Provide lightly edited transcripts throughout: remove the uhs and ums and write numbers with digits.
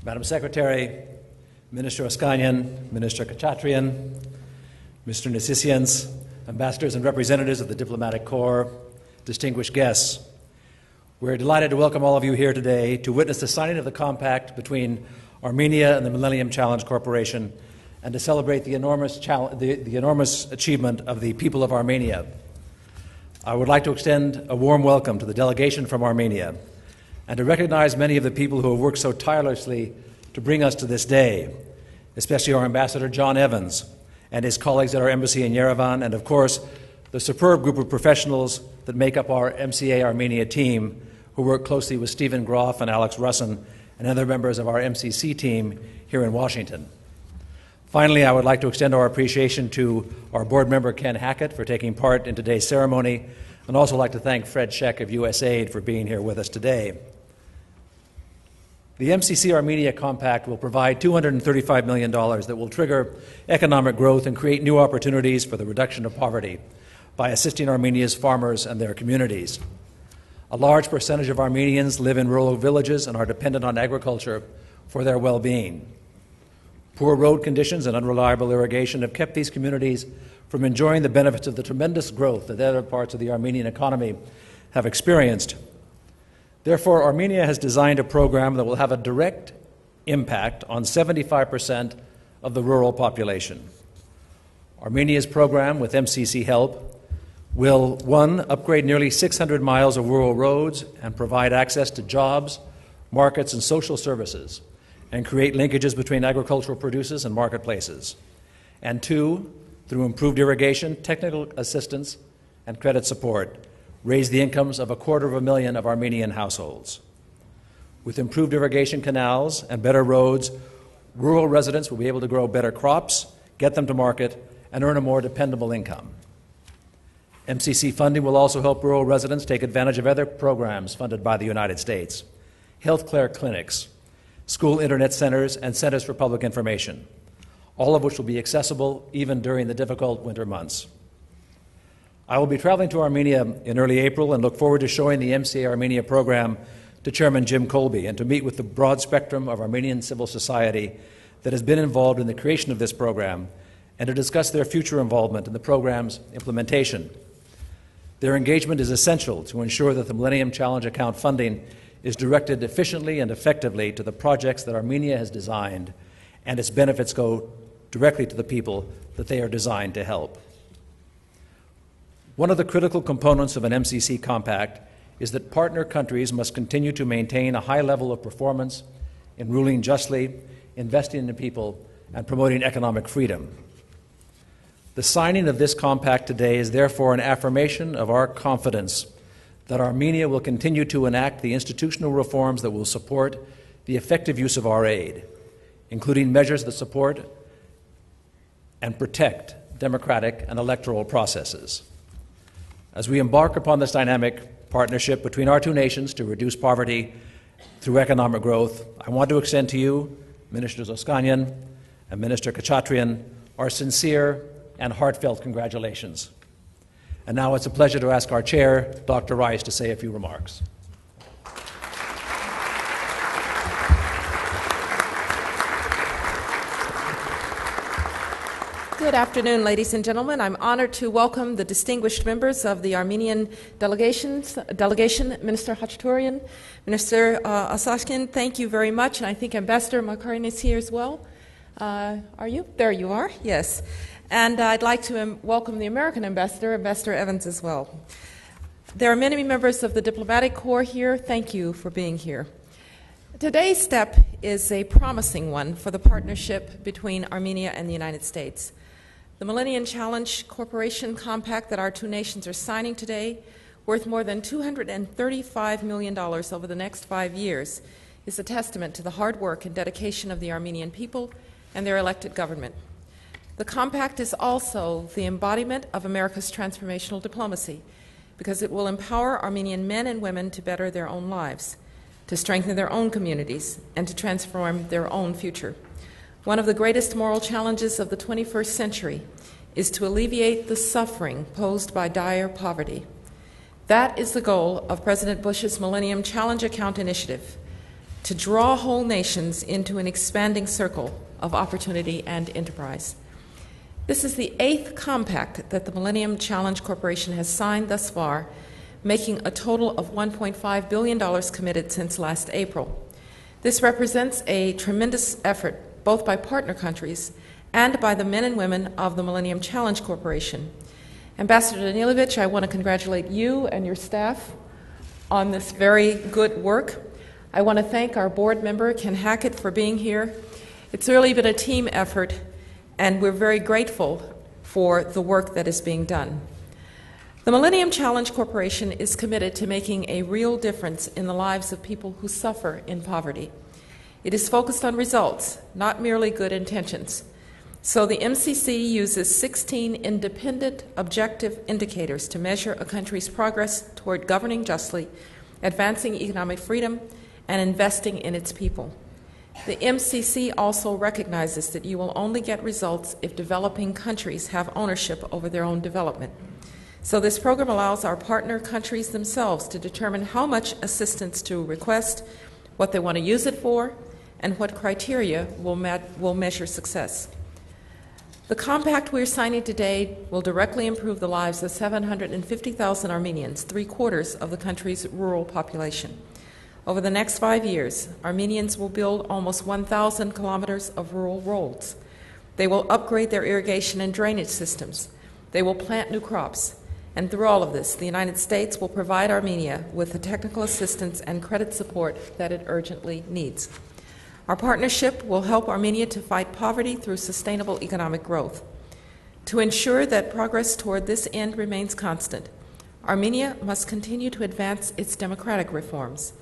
Madam Secretary, Minister Oskanyan, Minister Khachatrian, Mr. Nassisians, ambassadors and representatives of the Diplomatic Corps, distinguished guests, we're delighted to welcome all of you here today to witness the signing of the compact between Armenia and the Millennium Challenge Corporation and to celebrate the enormous achievement of the people of Armenia. I would like to extend a warm welcome to the delegation from Armenia and to recognize many of the people who have worked so tirelessly to bring us to this day, especially our Ambassador John Evans and his colleagues at our embassy in Yerevan, and of course, the superb group of professionals that make up our MCA Armenia team, who work closely with Stephen Groff and Alex Russin and other members of our MCC team here in Washington. Finally, I would like to extend our appreciation to our board member Ken Hackett for taking part in today's ceremony, and also like to thank Fred Scheck of USAID for being here with us today. The MCC Armenia Compact will provide $235 million that will trigger economic growth and create new opportunities for the reduction of poverty by assisting Armenia's farmers and their communities. A large percentage of Armenians live in rural villages and are dependent on agriculture for their well-being. Poor road conditions and unreliable irrigation have kept these communities from enjoying the benefits of the tremendous growth that other parts of the Armenian economy have experienced. Therefore, Armenia has designed a program that will have a direct impact on 75% of the rural population. Armenia's program, with MCC help, will, 1, upgrade nearly 600 miles of rural roads and provide access to jobs, markets, and social services, and create linkages between agricultural producers and marketplaces. And 2, through improved irrigation, technical assistance, and credit support, raise the incomes of 250,000 of Armenian households. With improved irrigation canals and better roads, rural residents will be able to grow better crops, get them to market, and earn a more dependable income. MCC funding will also help rural residents take advantage of other programs funded by the United States: healthcare clinics, school internet centers, and centers for public information, all of which will be accessible even during the difficult winter months. I will be traveling to Armenia in early April and look forward to showing the MCA Armenia program to Chairman Jim Colby and to meet with the broad spectrum of Armenian civil society that has been involved in the creation of this program and to discuss their future involvement in the program's implementation. Their engagement is essential to ensure that the Millennium Challenge account funding is directed efficiently and effectively to the projects that Armenia has designed, and its benefits go directly to the people that they are designed to help. One of the critical components of an MCC compact is that partner countries must continue to maintain a high level of performance in ruling justly, investing in people, and promoting economic freedom. The signing of this compact today is therefore an affirmation of our confidence that Armenia will continue to enact the institutional reforms that will support the effective use of our aid, including measures that support and protect democratic and electoral processes. As we embark upon this dynamic partnership between our two nations to reduce poverty through economic growth, I want to extend to you, Ministers Oskanyan and Minister Khachatrian, our sincere and heartfelt congratulations. And now it's a pleasure to ask our chair, Dr. Rice, to say a few remarks. Good afternoon, ladies and gentlemen. I'm honored to welcome the distinguished members of the Armenian delegation, Minister Khachatrian, Minister Osashkin. Thank you very much, and I think Ambassador Makarin is here as well. Are you? There you are, yes. And I'd like to welcome the American Ambassador, Ambassador Evans, as well. There are many members of the Diplomatic Corps here. Thank you for being here. Today's step is a promising one for the partnership between Armenia and the United States. The Millennium Challenge Corporation compact that our two nations are signing today, worth more than $235 million over the next 5 years, is a testament to the hard work and dedication of the Armenian people and their elected government. The compact is also the embodiment of America's transformational diplomacy, because it will empower Armenian men and women to better their own lives, to strengthen their own communities, and to transform their own future. One of the greatest moral challenges of the 21st century is to alleviate the suffering posed by dire poverty. That is the goal of President Bush's Millennium Challenge Account Initiative. to draw whole nations into an expanding circle of opportunity and enterprise. This is the 8th compact that the Millennium Challenge Corporation has signed thus far, making a total of $1.5 billion committed since last April. This represents a tremendous effort, both by partner countries and by the men and women of the Millennium Challenge Corporation. Ambassador Danilovich, I want to congratulate you and your staff on this very good work. I want to thank our board member, Ken Hackett, for being here. It's really been a team effort, and we're very grateful for the work that is being done. The Millennium Challenge Corporation is committed to making a real difference in the lives of people who suffer in poverty. It is focused on results, not merely good intentions. So the MCC uses 16 independent objective indicators to measure a country's progress toward governing justly, advancing economic freedom, and investing in its people. The MCC also recognizes that you will only get results if developing countries have ownership over their own development. So this program allows our partner countries themselves to determine how much assistance to request, what they want to use it for, and what criteria will measure success. The compact we are signing today will directly improve the lives of 750,000 Armenians, 3/4 of the country's rural population. Over the next 5 years, Armenians will build almost 1,000 kilometers of rural roads. They will upgrade their irrigation and drainage systems. They will plant new crops. And through all of this, the United States will provide Armenia with the technical assistance and credit support that it urgently needs. Our partnership will help Armenia to fight poverty through sustainable economic growth. To ensure that progress toward this end remains constant, Armenia must continue to advance its democratic reforms.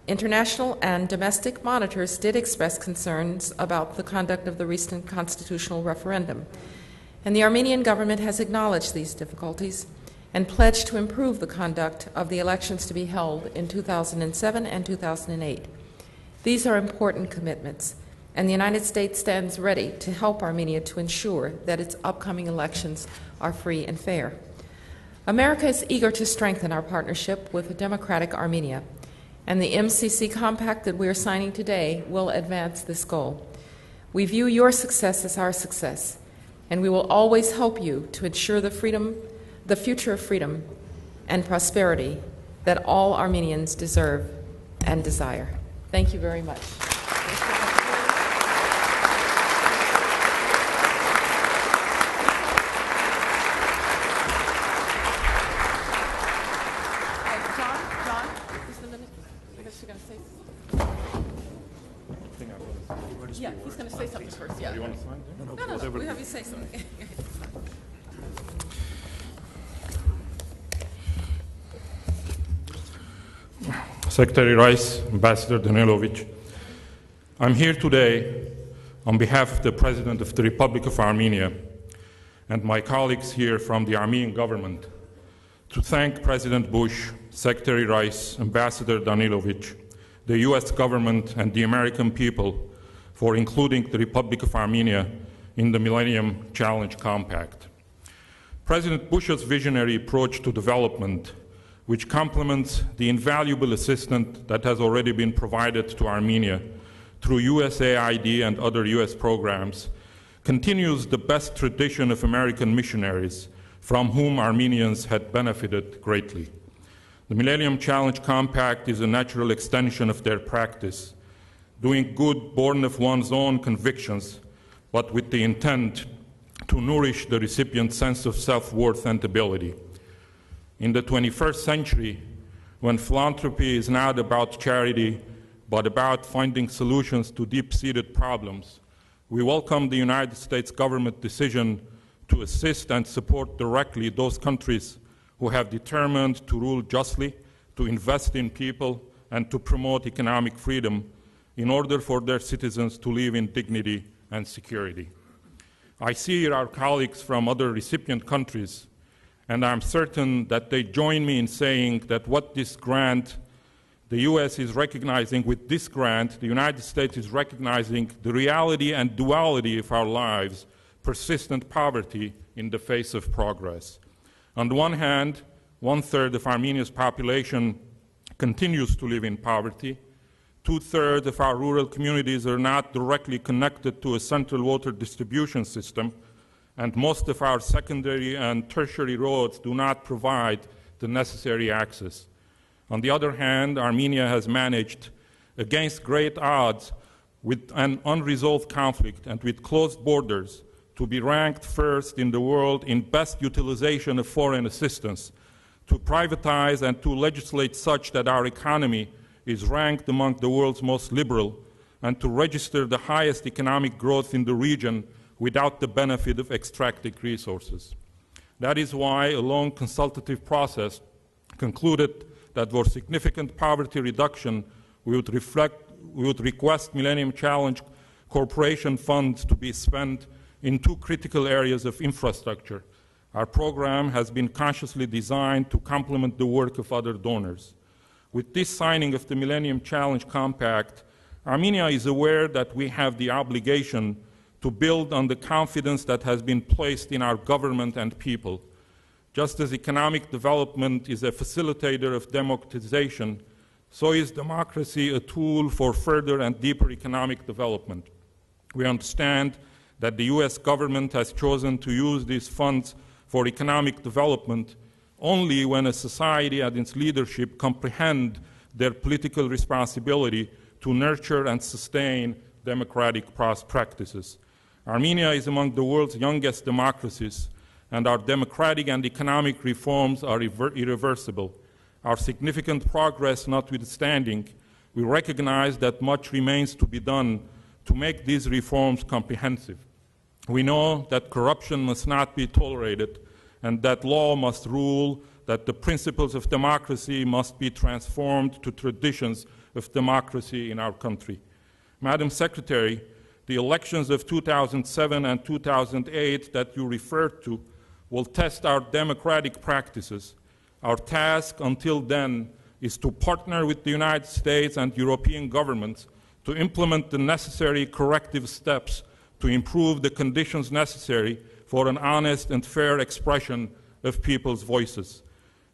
International and domestic monitors did express concerns about the conduct of the recent constitutional referendum, and the Armenian government has acknowledged these difficulties and pledged to improve the conduct of the elections to be held in 2007 and 2008. These are important commitments, and the United States stands ready to help Armenia to ensure that its upcoming elections are free and fair. America is eager to strengthen our partnership with a democratic Armenia, and the MCC compact that we are signing today will advance this goal. We view your success as our success, and we will always help you to ensure the future of freedom and prosperity that all Armenians deserve and desire. Thank you very much. Yeah, he's going to say something first. Yeah. Do you want to sign? No, we have you say something. Secretary Rice, Ambassador Danilovich, I'm here today on behalf of the President of the Republic of Armenia and my colleagues here from the Armenian government to thank President Bush, Secretary Rice, Ambassador Danilovich, the U.S. government, and the American people for including the Republic of Armenia in the Millennium Challenge Compact. President Bush's visionary approach to development, which complements the invaluable assistance that has already been provided to Armenia through USAID and other U.S. programs, continues the best tradition of American missionaries from whom Armenians had benefited greatly. The Millennium Challenge Compact is a natural extension of their practice, doing good born of one's own convictions, but with the intent to nourish the recipient's sense of self-worth and ability. In the 21st century, when philanthropy is not about charity, but about finding solutions to deep-seated problems, we welcome the United States government decision to assist and support directly those countries who have determined to rule justly, to invest in people, and to promote economic freedom in order for their citizens to live in dignity and security. I see here our colleagues from other recipient countries, and I'm certain that they join me in saying that what this grant, the U.S. is recognizing with this grant, the United States is recognizing the reality and duality of our lives, persistent poverty in the face of progress. On the one hand, 1/3 of Armenia's population continues to live in poverty. 2/3 of our rural communities are not directly connected to a central water distribution system, and most of our secondary and tertiary roads do not provide the necessary access. On the other hand, Armenia has managed, against great odds, with an unresolved conflict and with closed borders, to be ranked first in the world in best utilization of foreign assistance, to privatize and to legislate such that our economy is ranked among the world's most liberal, and to register the highest economic growth in the region without the benefit of extracting resources. That is why a long consultative process concluded that for significant poverty reduction, we would request Millennium Challenge Corporation funds to be spent in two critical areas of infrastructure. Our program has been consciously designed to complement the work of other donors. With this signing of the Millennium Challenge Compact, Armenia is aware that we have the obligation to build on the confidence that has been placed in our government and people. Just as economic development is a facilitator of democratization, so is democracy a tool for further and deeper economic development. We understand that the US government has chosen to use these funds for economic development only when a society and its leadership comprehend their political responsibility to nurture and sustain democratic practices. Armenia is among the world's youngest democracies, and our democratic and economic reforms are irreversible. Our significant progress notwithstanding, we recognize that much remains to be done to make these reforms comprehensive. We know that corruption must not be tolerated and that law must rule, that the principles of democracy must be transformed to traditions of democracy in our country. Madam Secretary, the elections of 2007 and 2008 that you referred to will test our democratic practices. Our task until then is to partner with the United States and European governments to implement the necessary corrective steps to improve the conditions necessary for an honest and fair expression of people's voices.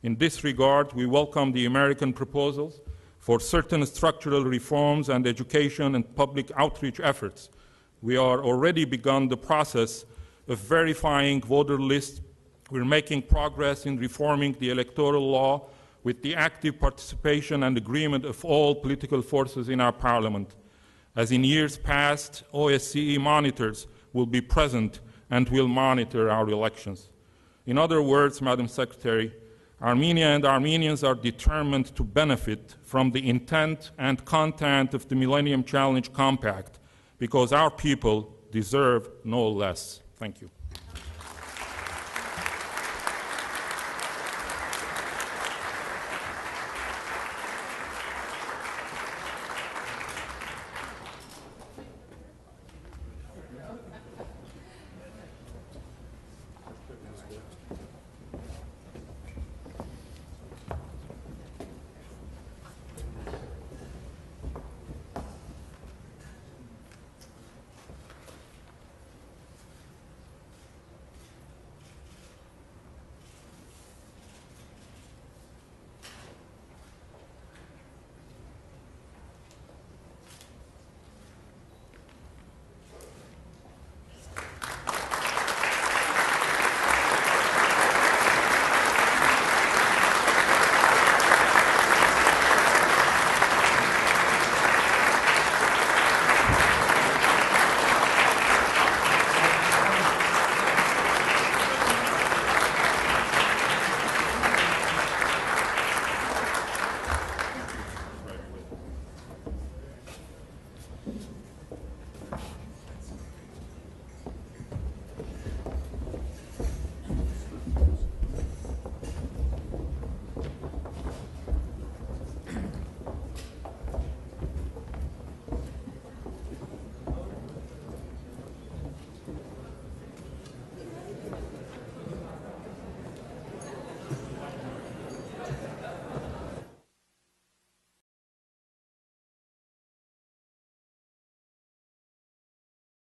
In this regard, we welcome the American proposals for certain structural reforms and education and public outreach efforts. We are already begun the process of verifying voter lists. We're making progress in reforming the electoral law with the active participation and agreement of all political forces in our parliament. As in years past, OSCE monitors will be present and will monitor our elections. In other words, Madam Secretary, Armenia and Armenians are determined to benefit from the intent and content of the Millennium Challenge Compact because our people deserve no less. Thank you.